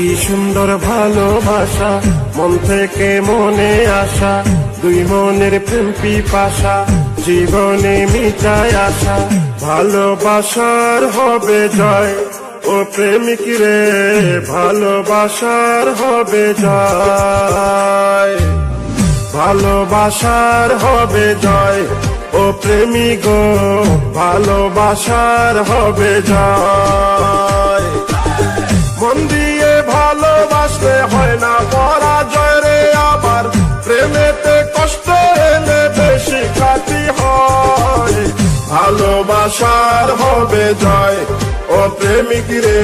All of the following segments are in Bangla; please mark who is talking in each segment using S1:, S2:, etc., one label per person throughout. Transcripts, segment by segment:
S1: কি সুন্দর ভালোবাসা, মন থেকে মনে আসা, দুই মনের প্রেম পিপাসা, জীবনে মিটায় আসা। ভালোবাসার হবে জয়, ও প্রেমিক রে, ভালোবাসার হবে জয়। ভালোবাসার হবে জয়, ও প্রেমিক গো, ভালোবাসার হবে জয়। মন দিয়ে ভালোবাসলে হয় না পরাজয় রে, আবার প্রেমেতে কষ্ট এলে বেশি খাতি হয়। ভালোবাসার হবে জয়, ও প্রেমিক রে,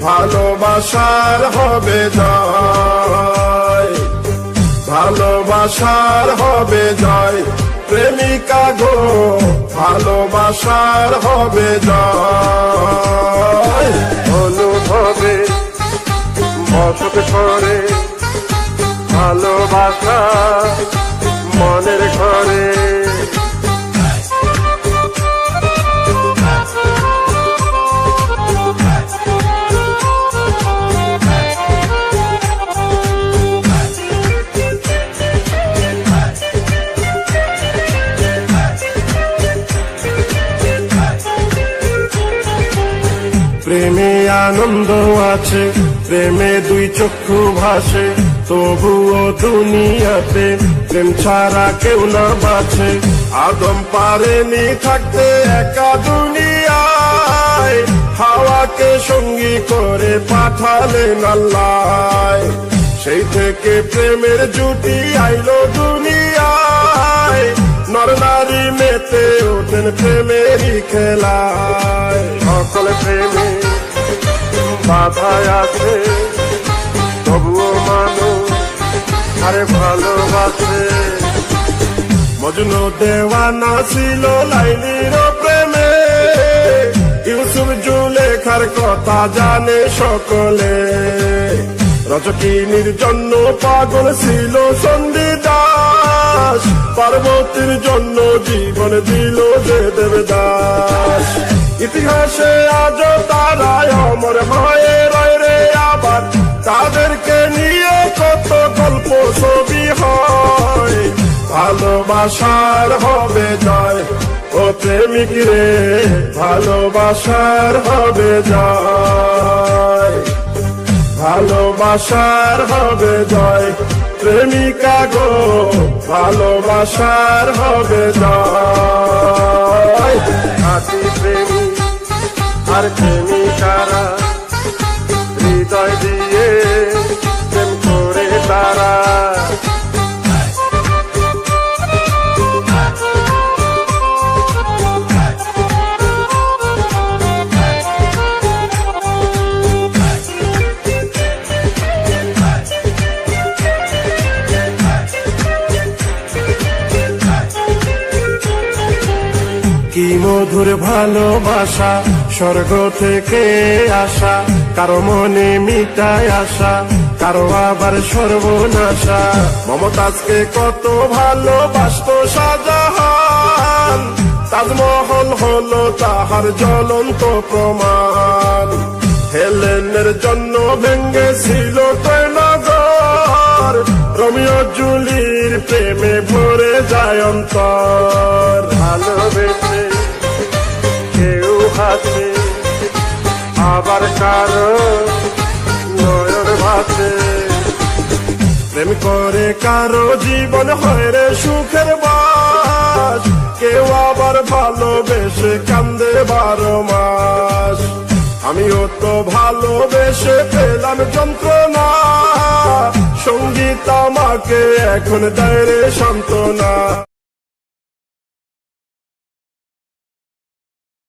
S1: ভালোবাসার হবে জয়। ভালোবাসার হবে জয়, প্রেমিকা গো, ভালোবাসার হবে জয়। অনুভবে বসত করে ভালোবাসা মনের ঘরে। প্রেমে আনন্দ আছে, প্রেমে দুই চক্ষু ভাসে, তবুও দুনিয়াতে প্রেম ছাড়া কেউ না বাঁচে। আদম পারেনি থাকতে একা দুনিয়ায়, হাওয়াকে সঙ্গী করে পাঠালেন আল্লাহ। সেই থেকে প্রেমের জুটি আইলো দুনিয়ায়, নর নারী মেতে ওঠেন প্রেমেরই খেলায়। সকল প্রেমে বাধায় আছে, তবুও মানুষ আরে ভালোবাসে। মজনু দেওয়ানা ছিল লাইলির প্রেমে, ইউসুফ জুলেখার কথা জানে সকলে। রজকিনীর জন্য পাগল ছিল চণ্ডীদাস, পার্বতীর জন্য জীবন দিল যে দেবদাস। ইতিহাসে আজ তারাই অমর হয়ে রয় রে, আবার তাদেরকে নিয়ে কত গল্প ছবি হয়। ভালোবাসার হবে জয়, ও প্রেমিক রে, ভালোবাসার হবে জয়। ভালোবাসার হবে জয়, প্রেমিকা গো, ভালোবাসার হবে জয়। খাঁটি প্রেমী আর প্রেমিকারা হৃদয় দিয়ে প্রেম করে তারা। কি মধুর ভালোবাসা, স্বর্গ থেকে আসা, কারো মনে মিটায় আসা, কারো আবার সর্বনাশা। মমতাজকে কত ভালোবাসতো শাহজাহান, তাজমহল হলো তাহার জ্বলন্ত প্রমাণ। হেলেনের জন্য ভেঙ্গেছিল নগর, রোমিও জুলির প্রেমে ভরে যায় অন্তর। ভালোবেসে কেউ হাসে, আবার কারো নয়ন ভাসে। প্রেম করে কারো জীবন হয় রে সুখের বাস, কেউ আবার ভালোবেসে কান্দে 12 মাস। আমিও তো ভালোবেসে পেলাম যন্ত্রণা, সঙ্গীত আমাকে এখন দেয় রে সান্ত্বনা।